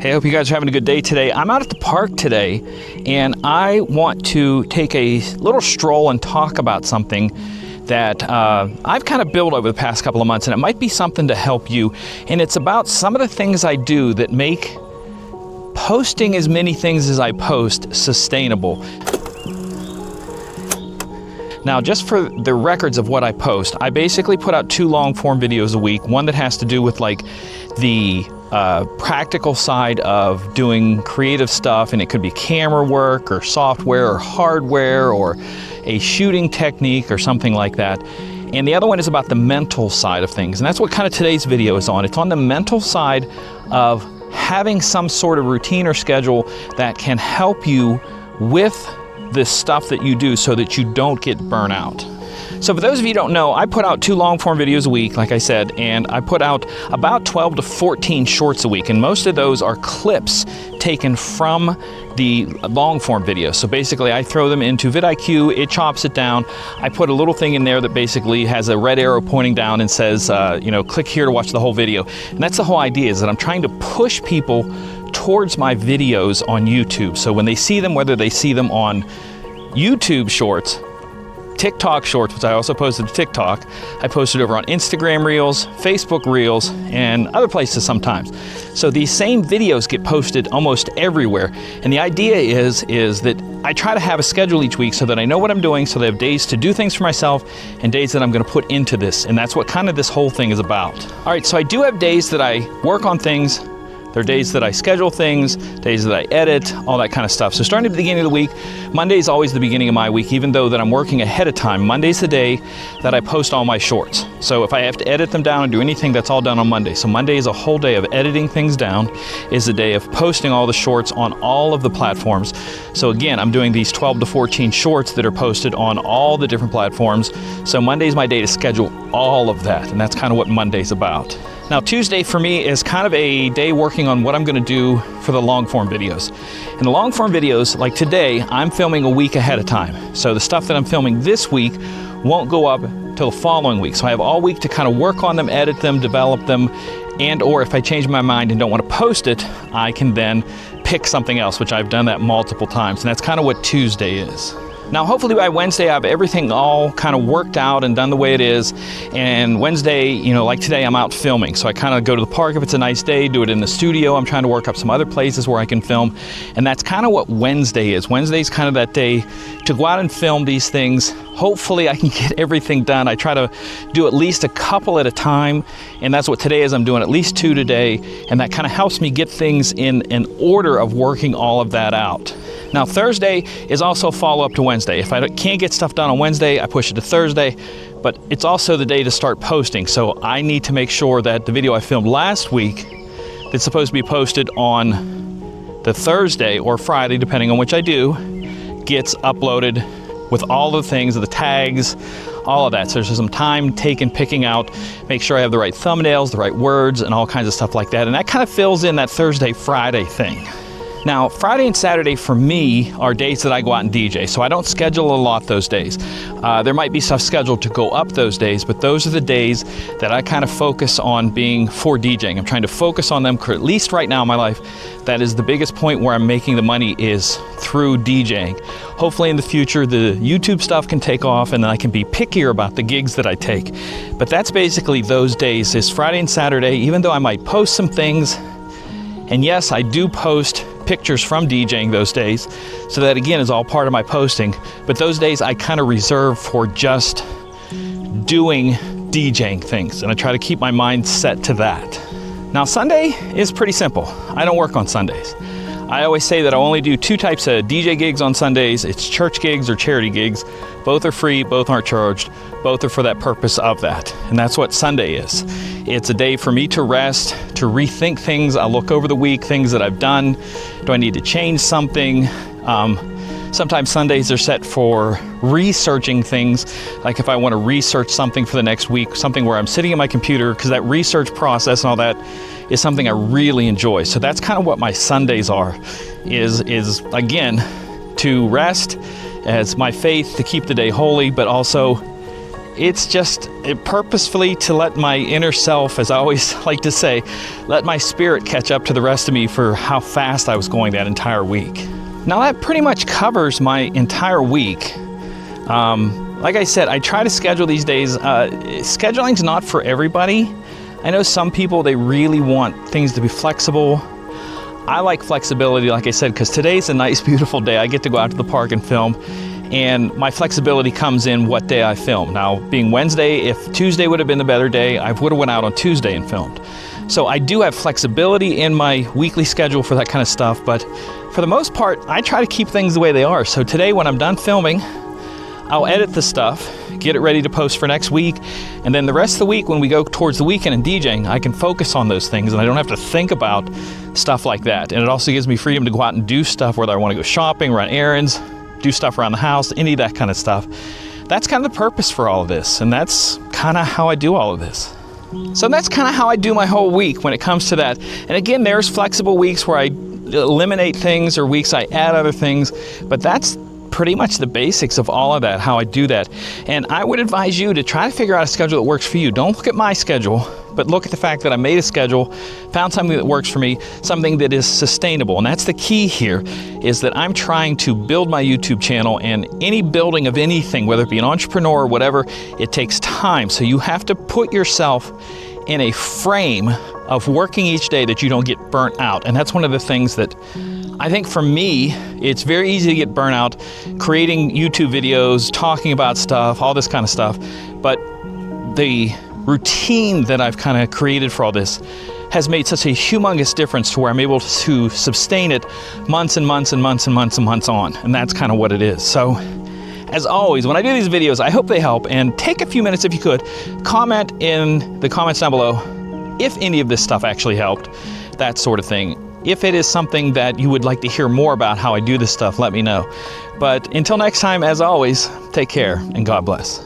Hey, I hope you guys are having a good day today. I'm out at the park today, and I want to take a little stroll and talk about something that I've kind of built over the past couple of months, and it might be something to help you. And it's about some of the things I do that make posting as many things as I post sustainable. Now, just for the records of what I post, I basically put out 2 long form videos a week. One that has to do with like the practical side of doing creative stuff, and it could be camera work or software or hardware or a shooting technique or something like that. And the other one is about the mental side of things, and that's what kind of today's video is on. It's on the mental side of having some sort of routine or schedule that can help you with this stuff that you do so that you don't get burnt out. So for those of you who don't know, I put out 2 long form videos a week, like I said, and I put out about 12 to 14 shorts a week, and most of those are clips taken from the long form videos. So basically I throw them into vidIQ, it chops it down. I put a little thing in there that basically has a red arrow pointing down and says, click here to watch the whole video. And that's the whole idea, is that I'm trying to push people towards my videos on YouTube. So when they see them, whether they see them on YouTube Shorts, TikTok Shorts, which I also posted to TikTok, I posted over on Instagram Reels, Facebook Reels, and other places sometimes. So these same videos get posted almost everywhere. And the idea is that I try to have a schedule each week so that I know what I'm doing, so that I have days to do things for myself and days that I'm gonna put into this. And that's what kind of this whole thing is about. All right, so I do have days that I work on things. There are days that I schedule things, days that I edit, all that kind of stuff. So starting at the beginning of the week, Monday is always the beginning of my week, even though that I'm working ahead of time. Monday's the day that I post all my shorts. So if I have to edit them down and do anything, that's all done on Monday. So Monday is a whole day of editing things down, is the day of posting all the shorts on all of the platforms. So again, I'm doing these 12 to 14 shorts that are posted on all the different platforms. So Monday's my day to schedule all of that, and that's kind of what Monday's about. Now, Tuesday for me is kind of a day working on what I'm gonna do for the long form videos. And the long form videos, like today, I'm filming a week ahead of time. So the stuff that I'm filming this week won't go up till the following week. So I have all week to kind of work on them, edit them, develop them, and or if I change my mind and don't want to post it, I can then pick something else, which I've done that multiple times. And that's kind of what Tuesday is. Now, hopefully by Wednesday, I have everything all kind of worked out and done the way it is. And Wednesday, like today, I'm out filming. So I kind of go to the park if it's a nice day, do it in the studio. I'm trying to work up some other places where I can film. And that's kind of what Wednesday is. Wednesday's kind of that day to go out and film these things. Hopefully I can get everything done. I try to do at least a couple at a time. And that's what today is. I'm doing at least 2 today. And that kind of helps me get things in an order of working all of that out. Now, Thursday is also follow-up to Wednesday. If I can't get stuff done on Wednesday, I push it to Thursday, but it's also the day to start posting. So I need to make sure that the video I filmed last week that's supposed to be posted on the Thursday or Friday, depending on which I do, gets uploaded with all the things, the tags, all of that. So there's some time taken picking out, make sure I have the right thumbnails, the right words, and all kinds of stuff like that. And that kind of fills in that Thursday, Friday thing. Now, Friday and Saturday for me are days that I go out and DJ, so I don't schedule a lot those days. There might be stuff scheduled to go up those days, but those are the days that I kind of focus on being for DJing. I'm trying to focus on them, at least right now in my life. That is the biggest point where I'm making the money, is through DJing. Hopefully in the future, the YouTube stuff can take off and then I can be pickier about the gigs that I take. But that's basically those days, is Friday and Saturday, even though I might post some things. And yes, I do post pictures from DJing those days, so that again is all part of my posting, but those days I kind of reserve for just doing DJing things, and I try to keep my mind set to that. Now, Sunday is pretty simple. I don't work on Sundays. I always say that I only do 2 types of DJ gigs on Sundays. It's church gigs or charity gigs. Both are free, both aren't charged, both are for that purpose of that. And that's what Sunday is. It's a day for me to rest, to rethink things. I'll look over the week, things that I've done. Do I need to change something? Sometimes Sundays are set for researching things, like if I want to research something for the next week, something where I'm sitting at my computer, because that research process and all that is something I really enjoy. So that's kind of what my Sundays are, is again, to rest as my faith, to keep the day holy, but also it's just purposefully to let my inner self, as I always like to say, let my spirit catch up to the rest of me for how fast I was going that entire week. Now that pretty much covers my entire week. Like I said, I try to schedule these days. Scheduling's not for everybody. I know some people, they really want things to be flexible. I like flexibility, like I said, because today's a nice, beautiful day. I get to go out to the park and film, and my flexibility comes in what day I film. Now, being Wednesday, if Tuesday would have been the better day, I would have went out on Tuesday and filmed. So I do have flexibility in my weekly schedule for that kind of stuff, but for the most part, I try to keep things the way they are. So today, when I'm done filming, I'll edit the stuff, get it ready to post for next week, and then the rest of the week when we go towards the weekend and DJing, I can focus on those things and I don't have to think about stuff like that. And it also gives me freedom to go out and do stuff, whether I want to go shopping, run errands, do stuff around the house, any of that kind of stuff. That's kind of the purpose for all of this, and that's kind of how I do all of this. So that's kind of how I do my whole week when it comes to that. And again, there's flexible weeks where I eliminate things or weeks I add other things, but that's pretty much the basics of all of that, how I do that. And I would advise you to try to figure out a schedule that works for you. Don't look at my schedule, but look at the fact that I made a schedule, found something that works for me, something that is sustainable. And that's the key here, is that I'm trying to build my YouTube channel, and any building of anything, whether it be an entrepreneur or whatever, it takes time. So you have to put yourself in a frame of working each day that you don't get burnt out. And that's one of the things that I think for me, it's very easy to get burnt out creating YouTube videos, talking about stuff, all this kind of stuff. But the routine that I've kind of created for all this has made such a humongous difference to where I'm able to sustain it months and months and months and months and months on. And that's kind of what it is. So as always, when I do these videos, I hope they help, and take a few minutes if you could, comment in the comments down below if any of this stuff actually helped, that sort of thing. If it is something that you would like to hear more about how I do this stuff, let me know. But until next time, as always, take care and God bless.